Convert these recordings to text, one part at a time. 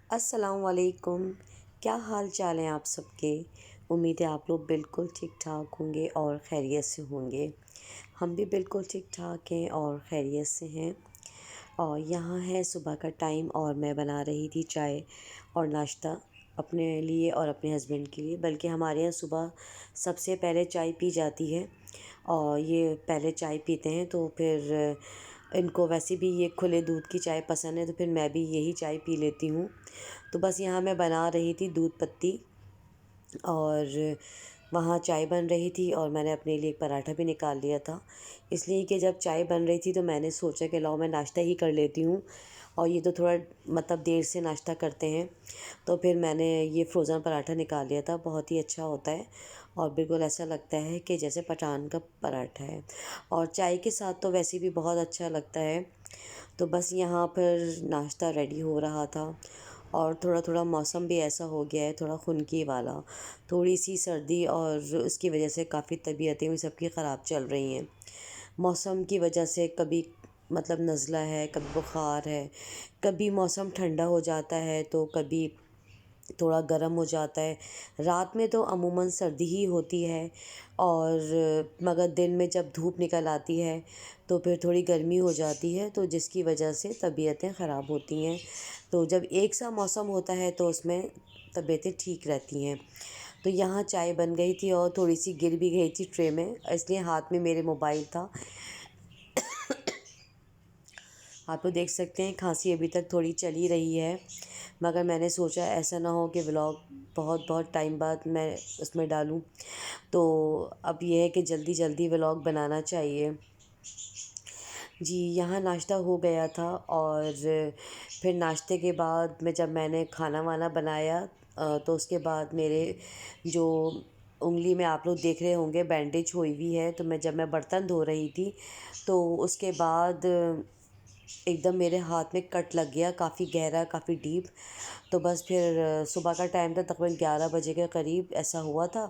السلام علیکم۔ کیا حال چال ہیں آپ سب کے؟ امید ہے آپ لوگ بالکل ٹھیک ٹھاک ہوں گے اور خیریت سے ہوں گے۔ ہم بھی بالکل ٹھیک ٹھاک ہیں اور خیریت سے ہیں۔ اور یہاں ہے صبح کا ٹائم اور میں بنا رہی تھی چائے اور ناشتہ اپنے لیے اور اپنے ہسبینڈ کے لیے، بلکہ ہمارے یہاں صبح سب سے پہلے چائے پی جاتی ہے اور یہ پہلے چائے پیتے ہیں، تو پھر ان کو ویسے بھی یہ کھلے دودھ کی چائے پسند ہے، تو پھر میں بھی یہی چائے پی لیتی ہوں۔ تو بس یہاں میں بنا رہی تھی دودھ پتی اور وہاں چائے بن رہی تھی، اور میں نے اپنے لیے ایک پراٹھا بھی نکال لیا تھا، اس لیے کہ جب چائے بن رہی تھی تو میں نے سوچا کہ لاؤ میں ناشتہ ہی کر لیتی ہوں، اور یہ تو تھوڑا دیر سے ناشتہ کرتے ہیں، تو پھر میں نے یہ فروزن پراٹھا نکال لیا تھا۔ بہت ہی اچھا ہوتا ہے اور بالکل ایسا لگتا ہے کہ جیسے پٹھان کا پراٹھا ہے، اور چائے کے ساتھ تو ویسے بھی بہت اچھا لگتا ہے۔ تو بس یہاں پر ناشتہ ریڈی ہو رہا تھا، اور تھوڑا تھوڑا موسم بھی ایسا ہو گیا ہے، تھوڑا خنکی والا، تھوڑی سی سردی، اور اس کی وجہ سے کافی طبیعتیں بھی سب کی خراب چل رہی ہیں۔ موسم کی وجہ سے کبھی نزلہ ہے، کبھی بخار ہے، کبھی موسم ٹھنڈا ہو جاتا ہے تو کبھی تھوڑا گرم ہو جاتا ہے۔ رات میں تو عموماً سردی ہی ہوتی ہے، اور مگر دن میں جب دھوپ نکل آتی ہے تو پھر تھوڑی گرمی ہو جاتی ہے، تو جس کی وجہ سے طبیعتیں خراب ہوتی ہیں۔ تو جب ایک سا موسم ہوتا ہے تو اس میں طبیعتیں ٹھیک رہتی ہیں۔ تو یہاں چائے بن گئی تھی اور تھوڑی سی گر بھی گئی تھی ٹرے میں، اس لیے ہاتھ میں میرے موبائل تھا۔ آپ تو دیکھ سکتے ہیں کھانسی ابھی تک تھوڑی چل ہی رہی ہے، مگر میں نے سوچا ایسا نہ ہو کہ ولاگ بہت ٹائم بعد میں اس میں ڈالوں، تو اب یہ ہے کہ جلدی جلدی ولاگ بنانا چاہیے۔ جی یہاں ناشتہ ہو گیا تھا، اور پھر ناشتے کے بعد جب میں نے کھانا وانا بنایا تو اس کے بعد میرے جو انگلی میں آپ لوگ دیکھ رہے ہوں گے بینڈیج ہوئی ہوئی ہے، تو جب میں برتن دھو رہی تھی تو اس کے بعد ایک دم میرے ہاتھ میں کٹ لگ گیا، کافی گہرا، کافی ڈیپ۔ تو بس پھر صبح کا ٹائم تھا، تقریباً 11 بجے کے قریب ایسا ہوا تھا،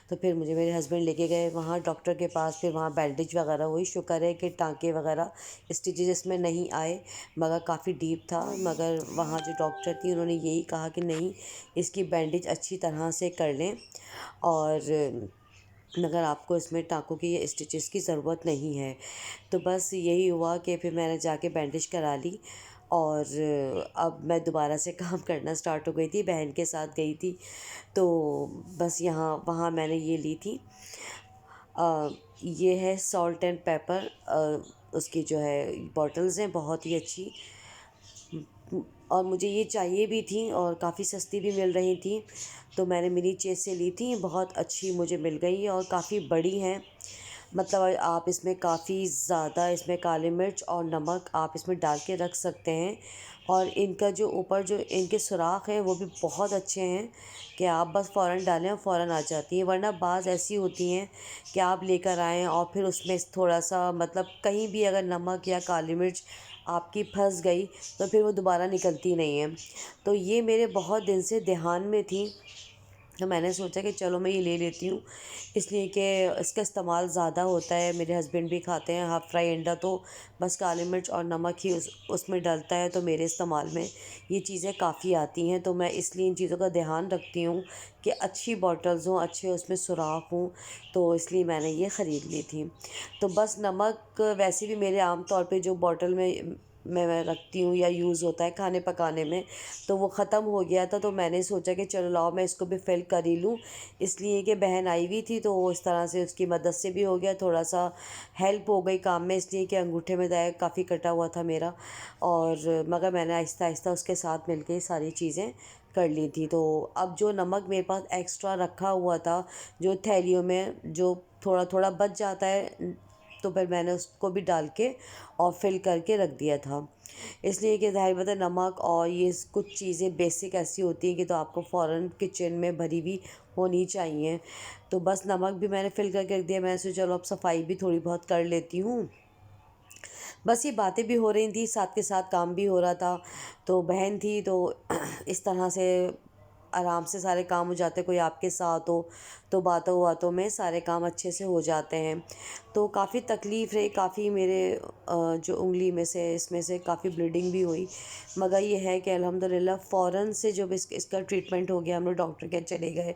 تو پھر مجھے میرے ہسبینڈ لے کے گئے وہاں ڈاکٹر کے پاس، پھر وہاں بینڈیج وغیرہ ہوئی۔ شکر ہے کہ ٹانکے وغیرہ اسٹیچز اس میں نہیں آئے، مگر کافی ڈیپ تھا، مگر وہاں جو ڈاکٹر تھی انہوں نے یہی کہا کہ نہیں، اس کی بینڈیج اچھی طرح سے کر لیں، اور مگر آپ کو اس میں ٹانکوں کی یا اسٹیچز کی ضرورت نہیں ہے۔ تو بس یہی ہوا کہ پھر میں نے جا کے بینڈیج کرا لی، اور اب میں دوبارہ سے کام کرنا سٹارٹ ہو گئی تھی، بہن کے ساتھ گئی تھی، تو بس وہاں میں نے یہ لی تھی، یہ ہے سالٹ اینڈ پیپر، اس کی جو ہے بوٹلز ہیں بہت ہی اچھی، اور مجھے یہ چاہیے بھی تھیں اور کافی سستی بھی مل رہی تھیں، تو میں نے منی چیز سے لی تھیں، بہت اچھی مجھے مل گئی، اور کافی بڑی ہیں، آپ اس میں کافی زیادہ اس میں کالی مرچ اور نمک آپ اس میں ڈال کے رکھ سکتے ہیں، اور ان کا جو اوپر جو ان کے سوراخ ہیں وہ بھی بہت اچھے ہیں کہ آپ بس فوراً ڈالیں اور فوراً آ جاتی ہیں، ورنہ بعض ایسی ہوتی ہیں کہ آپ لے کر آئیں اور پھر اس میں تھوڑا سا کہیں بھی اگر نمک یا کالی مرچ آپ کی پھنس گئی تو پھر وہ دوبارہ نکلتی نہیں ہیں۔ تو یہ میرے بہت دن سے دھیان میں تھی، تو میں نے سوچا کہ چلو میں یہ لے لیتی ہوں، اس لیے کہ اس کا استعمال زیادہ ہوتا ہے، میرے ہسبینڈ بھی کھاتے ہیں ہاف فرائی انڈا، تو بس کالی مرچ اور نمک ہی اس میں ڈلتا ہے، تو میرے استعمال میں یہ چیزیں کافی آتی ہیں، تو میں اس لیے ان چیزوں کا دھیان رکھتی ہوں کہ اچھی بوٹلز ہوں، اچھے اس میں سوراخ ہوں، تو اس لیے میں نے یہ خرید لی تھی۔ تو بس نمک ویسے بھی میرے عام طور پہ جو بوٹل میں رکھتی ہوں یا یوز ہوتا ہے کھانے پکانے میں، تو وہ ختم ہو گیا تھا، تو میں نے سوچا کہ چلو لاؤ میں اس کو بھی فل کر ہی لوں، اس لیے کہ بہن آئی ہوئی تھی تو اس طرح سے اس کی مدد سے بھی ہو گیا، تھوڑا سا ہیلپ ہو گئی کام میں، اس لیے کہ انگوٹھے میں کافی کٹا ہوا تھا میرا، اور مگر میں نے آہستہ آہستہ اس کے ساتھ مل کے ساری چیزیں کر لی تھی۔ تو اب جو نمک میرے پاس ایکسٹرا رکھا ہوا تھا جو تھیلیوں میں جو تھوڑا تھوڑا بچ جاتا ہے، تو پھر میں نے اس کو بھی ڈال کے اور فل کر کے رکھ دیا تھا، اس لیے کہ ظاہر بات ہے نمک اور یہ کچھ چیزیں بیسک ایسی ہوتی ہیں کہ تو آپ کو فوراً کچن میں بھری ہوئی ہونی چاہیے، تو بس نمک بھی میں نے فل کر کے رکھ دیا، میں نے سوچا چلو اب صفائی بھی تھوڑی بہت کر لیتی ہوں۔ بس یہ باتیں بھی ہو رہی تھیں، ساتھ کے ساتھ کام بھی ہو رہا تھا، تو بہن تھی تو اس طرح سے آرام سے سارے کام ہو جاتے ہیں، کوئی آپ کے ساتھ ہو تو باتوں باتوں میں سارے کام اچھے سے ہو جاتے ہیں۔ تو کافی تکلیف رہی، کافی میرے جو انگلی میں سے اس میں سے کافی بلیڈنگ بھی ہوئی، مگر یہ ہے کہ الحمدللہ فوراً سے جب اس کا ٹریٹمنٹ ہو گیا، ہم لوگ ڈاکٹر کے چلے گئے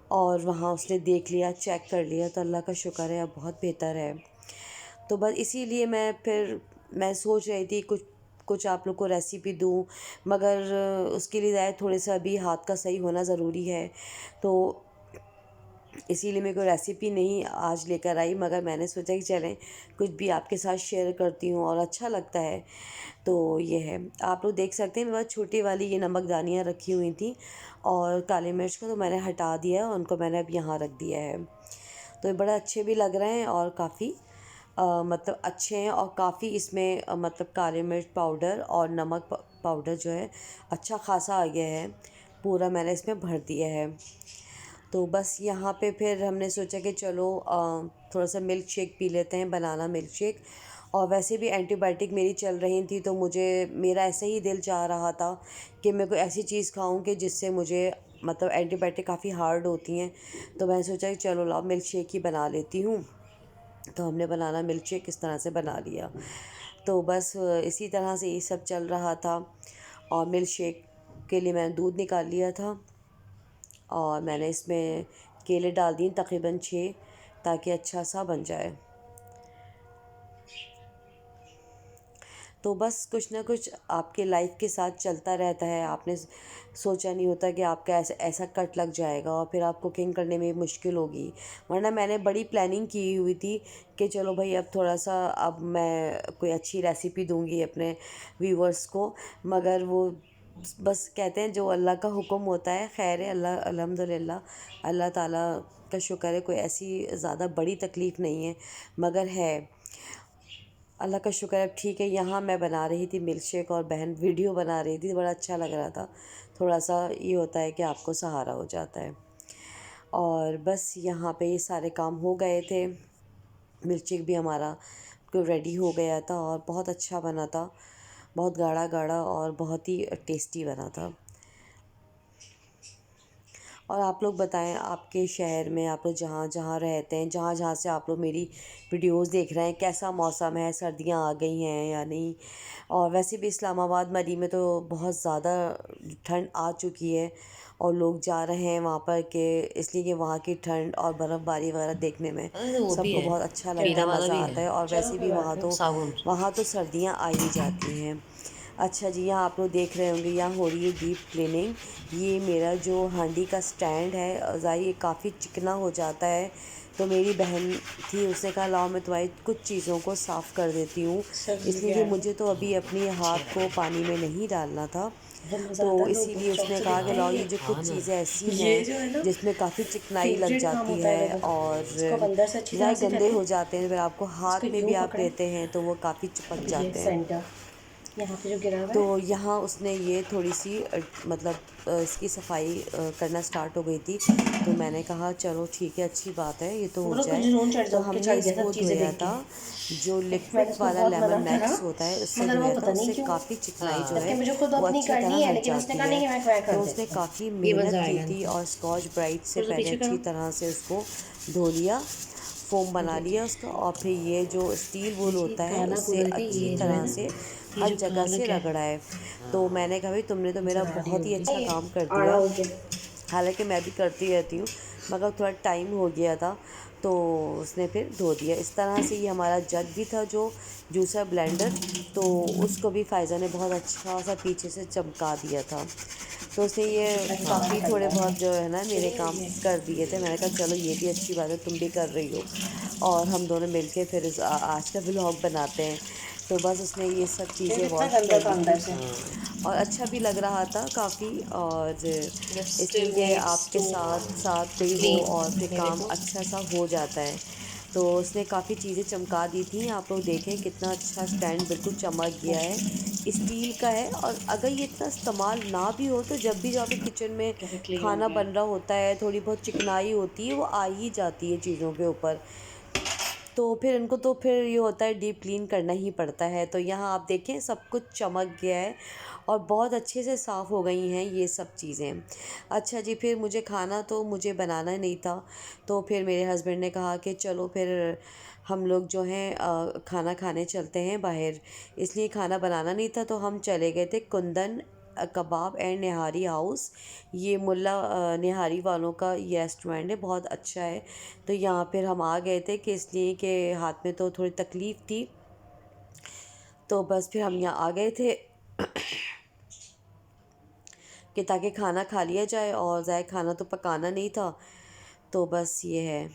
اور وہاں اس نے دیکھ لیا، چیک کر لیا، تو اللہ کا شکر ہے اب بہت بہتر ہے۔ تو بس اسی لیے میں سوچ رہی تھی کچھ آپ لوگ کو ریسیپی دوں، مگر اس کے لیے تھوڑے سا ابھی ہاتھ کا صحیح ہونا ضروری ہے، تو اسی لیے میں کوئی ریسیپی نہیں آج لے کر آئی، مگر میں نے سوچا کہ چلیں کچھ بھی آپ کے ساتھ شیئر کرتی ہوں اور اچھا لگتا ہے۔ تو یہ ہے، آپ لوگ دیکھ سکتے ہیں میرے پاس چھوٹی والی یہ نمک دانیاں رکھی ہوئی تھیں اور کالی مرچ کو تو میں نے ہٹا دیا ہے اور ان کو میں نے اب یہاں رکھ دیا ہے۔ تو یہ بڑے اچھے بھی لگ رہے ہیں اور کافی مطلب اچھے ہیں، اور کافی اس میں مطلب کالی مرچ پاؤڈر اور نمک پاؤڈر جو ہے اچھا خاصا آ گیا ہے، پورا میں نے اس میں بھر دیا ہے۔ تو بس یہاں پہ پھر ہم نے سوچا کہ چلو تھوڑا سا ملک شیک پی لیتے ہیں، بنانا ملک شیک، اور ویسے بھی اینٹی بائیوٹک میری چل رہی تھی، تو میرا ایسے ہی دل چاہ رہا تھا کہ میں کوئی ایسی چیز کھاؤں کہ جس سے مجھے مطلب اینٹی بائیوٹک کافی ہارڈ ہوتی ہیں، تو میں نے سوچا کہ چلو لاؤ ملک شیک ہی بنا لیتی ہوں۔ تو ہم نے بنانا ملک شیک اس طرح سے بنا لیا، تو بس اسی طرح سے یہ سب چل رہا تھا۔ اور ملک شیک کے لیے میں نے دودھ نکال لیا تھا اور میں نے اس میں کیلے ڈال دیے تقریباً 6، تاکہ اچھا سا بن جائے۔ تو بس کچھ نہ کچھ آپ کے لائف کے ساتھ چلتا رہتا ہے، آپ نے سوچا نہیں ہوتا کہ آپ کا ایسا کٹ لگ جائے گا اور پھر آپ کوکنگ کرنے میں مشکل ہوگی، ورنہ میں نے بڑی پلاننگ کی ہوئی تھی کہ چلو بھائی اب تھوڑا سا اب میں کوئی اچھی ریسیپی دوں گی اپنے ویورز کو، مگر وہ بس کہتے ہیں جو اللہ کا حکم ہوتا ہے، خیر ہے، الحمدللہ اللہ تعالیٰ کا شکر ہے، کوئی ایسی زیادہ بڑی تکلیف نہیں ہے، مگر ہے اللہ کا شکر ہے اب ٹھیک ہے۔ یہاں میں بنا رہی تھی ملک شیک اور بہن ویڈیو بنا رہی تھی، بڑا اچھا لگ رہا تھا، تھوڑا سا یہ ہوتا ہے کہ آپ کو سہارا ہو جاتا ہے۔ اور بس یہاں پہ یہ سارے کام ہو گئے تھے، ملک شیک بھی ہمارا ریڈی ہو گیا تھا اور بہت اچھا بنا تھا، بہت گاڑھا گاڑھا اور بہت ہی ٹیسٹی بنا تھا۔ اور آپ لوگ بتائیں آپ کے شہر میں آپ لوگ جہاں جہاں رہتے ہیں، جہاں جہاں سے آپ لوگ میری ویڈیوز دیکھ رہے ہیں، کیسا موسم ہے، سردیاں آ گئی ہیں یا نہیں؟ اور ویسے بھی اسلام آباد مری میں تو بہت زیادہ ٹھنڈ آ چکی ہے اور لوگ جا رہے ہیں وہاں پر کہ اس لیے کہ وہاں کی ٹھنڈ اور برف باری وغیرہ دیکھنے میں وہ سب بھی کو ہے، بہت اچھا لگتا ہے، پیرا والا مزہ بھی ہے، آتا ہے، اور ویسے بھی صابن۔ وہاں تو سردیاں آ ہی جاتی ہیں۔ اچھا جی، یہاں آپ لوگ دیکھ رہے ہوں گے یہاں ہو رہی ہے ڈیپ کلیننگ۔ یہ میرا جو ہانڈی کا سٹینڈ ہے ظاہر یہ کافی چکنا ہو جاتا ہے، تو میری بہن تھی، اس نے کہا لاؤ میں تمہاری کچھ چیزوں کو صاف کر دیتی ہوں، اس لیے کہ مجھے تو ابھی اپنی ہاتھ کو پانی میں نہیں ڈالنا تھا، تو اسی لیے اس نے کہا کہ لاؤ یہ جو کچھ چیزیں ایسی ہیں جس میں کافی چکنائی لگ جاتی ہے اور ظاہر گندے ہو جاتے ہیں، پھر آپ کو ہاتھ میں بھی آپ لیتے ہیں تو وہ کافی چپک جاتے ہیں، یہاں پہ جو گرا ہوا تو ہے یہاں اس نے یہ تھوڑی سی مطلب اس کی صفائی کرنا سٹارٹ ہو گئی تھی، تو میں نے کہا چلو ٹھیک ہے، اچھی بات ہے یہ تو ہو بولو کچھ جائے، جنون چڑھ تو ہم نے چڑھ اس گیا کو سب چیزیں دھویا دیکھ کے، تھا، جو میں نے لکوڈ اس کو والا بہت منع لیمن کرا، میکس ہوتا ہے اس سے مگر وہ دھویا تھا، پتہ اس نہیں سے کیوں، کافی چکنائی جو جبکہ ہے مجھے خود وہ اپنی اچھی طرح کرنی ہے، ہٹ لیکن اس نے کہا جاتی نہیں ہے، کہ میں کر تو اس نے دیتا ہوں، کافی یہ بس محنت کی جائے گا تھی اور اسکاچ برائٹ سے پھر تو پہلے پیچھے کرو، اچھی طرح سے اس کو دھو لیا، فوم بنا جی جی، لیا اس کا، اور پھر یہ جو اسٹیل وول دیکھیے ہوتا ہے کالا اس سے پورا دیکھیے اچھی یہ جو ہے طرح نا، سے یہ ہر جو جگہ کالا سے کیا رگڑا ہے، تو میں نے کہا بھائی تم نے تو میرا زراری بہت ہی ہوتی اچھا ہے کام کر آڑا دیا، ہو گیا، حالانکہ میں بھی کرتی رہتی ہوں، مگر تھوڑا ٹائم ہو گیا تھا، تو اس نے پھر دھو دیا اس طرح سے۔ یہ ہمارا جگ بھی تھا جو جوسر بلینڈر، تو اس کو بھی فائزہ نے بہت اچھا سا پیچھے سے چمکا دیا تھا، تو اس نے دیکھیے یہ کتنا کافی کام تھوڑے کرتا بہت جو ہے نا میرے ہے، کام کر دیے تھے، میں نے کہا چلو یہ بھی اچھی بات ہے تم بھی کر رہی ہو، اور ہم دونوں مل کے پھر آج کا ولاگ بناتے ہیں، تو بس اس نے یہ سب یہ چیزیں کتنا واش گندا کر لی کام تھا تھی، اسے، اور اچھا بھی لگ رہا تھا کافی، اور اس لیے اسٹل کہ نیڈس آپ کے ٹو ساتھ ساتھ کوئی ہو اور پھر کلین، یہ کام دیکھو اچھا سا ہو جاتا ہے، تو اس نے کافی چیزیں چمکا دی تھیں، آپ لوگ دیکھیں کتنا اچھا سٹینڈ بالکل چمک گیا ہے، اسٹیل کا ہے، اور اگر یہ اتنا استعمال نہ بھی ہو تو جب بھی جو آپ کے کچن میں کیسے کلین ہو کھانا گیا، بن رہا ہوتا ہے تھوڑی بہت چکنائی ہوتی ہے وہ آ ہی جاتی ہے چیزوں کے اوپر، تو پھر ان کو تو پھر یہ ہوتا ہے ڈیپ کلین کرنا ہی پڑتا ہے، تو یہاں آپ دیکھیں سب کچھ چمک گیا ہے، اور بہت اچھے سے صاف ہو گئی ہیں یہ سب چیزیں۔ اچھا جی، پھر مجھے کھانا تو مجھے بنانا نہیں تھا، تو پھر میرے ہسبینڈ نے کہا کہ چلو پھر ہم لوگ جو ہیں کھانا کھانے چلتے ہیں باہر، اس لیے کھانا بنانا نہیں تھا تو ہم چلے گئے تھے کندن کباب اینڈ نہاری ہاؤس۔ یہ ملا نہاری والوں کا یہ ریسٹورینٹ ہے، بہت اچھا ہے۔ تو یہاں پھر ہم آ گئے تھے کہ اس لیے کہ ہاتھ میں تو تھوڑی تکلیف تھی، تو بس پھر ہم یہاں آ گئے تھے کہ تاکہ کھانا کھا لیا جائے، اور ظاہر کھانا تو پکانا نہیں تھا، تو بس یہ ہے۔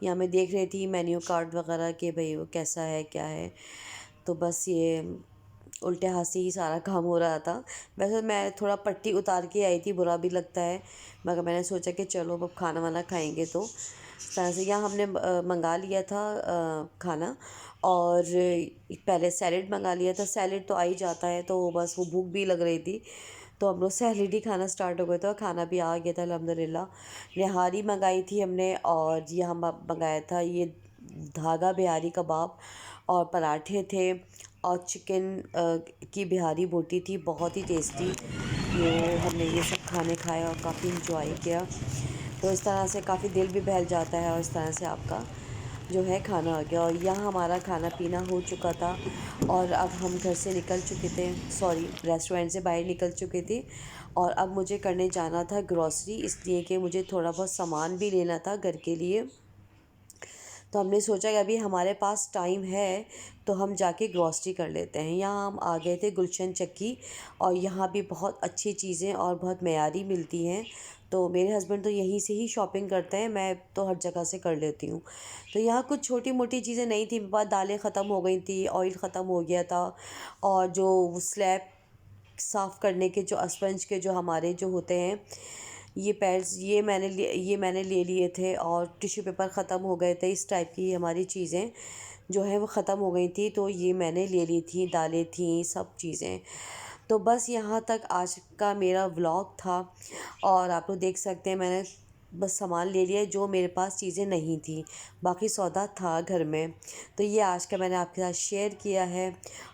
یہاں میں دیکھ رہی تھی مینیو کارڈ وغیرہ کہ بھئی وہ کیسا ہے کیا ہے، تو بس یہ الٹے ہاتھ سے ہی سارا کام ہو رہا تھا۔ ویسے میں تھوڑا پٹی اتار کے آئی تھی، برا بھی لگتا ہے، مگر میں نے سوچا کہ چلو اب کھانا وانا کھائیں گے تو اس طرح سے۔ یہاں ہم نے منگا لیا تھا کھانا، اور پہلے سیلڈ منگا لیا تھا۔ سیلڈ تو آ ہی جاتا ہے، تو بس وہ بھوک بھی لگ رہی تھی تو ہم لوگ سیلڈ ہی کھانا اسٹارٹ ہو گئے تھے، اور کھانا بھی آ گیا تھا الحمدللہ۔ نہاری منگائی تھی ہم نے، اور یہاں منگایا تھا یہ دھاگا بہاری کباب، اور پراٹھے تھے، اور چکن کی بہاری بوٹی تھی، بہت ہی ٹیسٹی۔ یہ ہم نے یہ سب کھانے کھائے اور کافی انجوائے کیا، تو اس طرح سے کافی دل بھی بہل جاتا ہے، اور اس طرح سے آپ کا جو ہے کھانا آ گیا۔ اور یہاں ہمارا کھانا پینا ہو چکا تھا، اور اب ہم گھر سے نکل چکے تھے، سوری ریسٹورینٹ سے باہر نکل چکے تھے، اور اب مجھے کرنے جانا تھا گروسری، اس لیے کہ مجھے تھوڑا بہت سامان بھی لینا تھا گھر کے لیے۔ تو ہم نے سوچا کہ ابھی ہمارے پاس ٹائم ہے تو ہم جا کے گروسری کر لیتے ہیں۔ یہاں ہم آ گئے تھے گلشن چکی، اور یہاں بھی بہت اچھی چیزیں اور بہت معیاری ملتی ہیں، تو میرے ہسبینڈ تو یہیں سے ہی شاپنگ کرتے ہیں، میں تو ہر جگہ سے کر لیتی ہوں۔ تو یہاں کچھ چھوٹی موٹی چیزیں نہیں تھیں، میرے پاس دالیں ختم ہو گئی تھیں، آئل ختم ہو گیا تھا، اور جو سلیب صاف کرنے کے جو اسپنج کے جو ہمارے جو ہوتے ہیں یہ پیڈز، یہ میں نے لے لیے تھے، اور ٹیشو پیپر ختم ہو گئے تھے، اس ٹائپ کی ہماری چیزیں جو ہیں وہ ختم ہو گئی تھیں، تو یہ میں نے لے لی تھیں، دالیں تھیں، سب چیزیں۔ تو بس یہاں تک آج کا میرا ولاگ تھا، اور آپ لوگ دیکھ سکتے ہیں میں نے بس سامان لے لیا جو میرے پاس چیزیں نہیں تھیں، باقی سودا تھا گھر میں۔ تو یہ آج کا میں نے آپ کے ساتھ شیئر کیا ہے،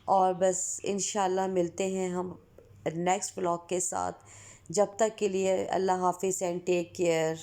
اور بس انشاءاللہ ملتے ہیں ہم نیکسٹ ولاگ کے ساتھ۔ جب تک کے لیے اللہ حافظ اینڈ ٹیک کیئر۔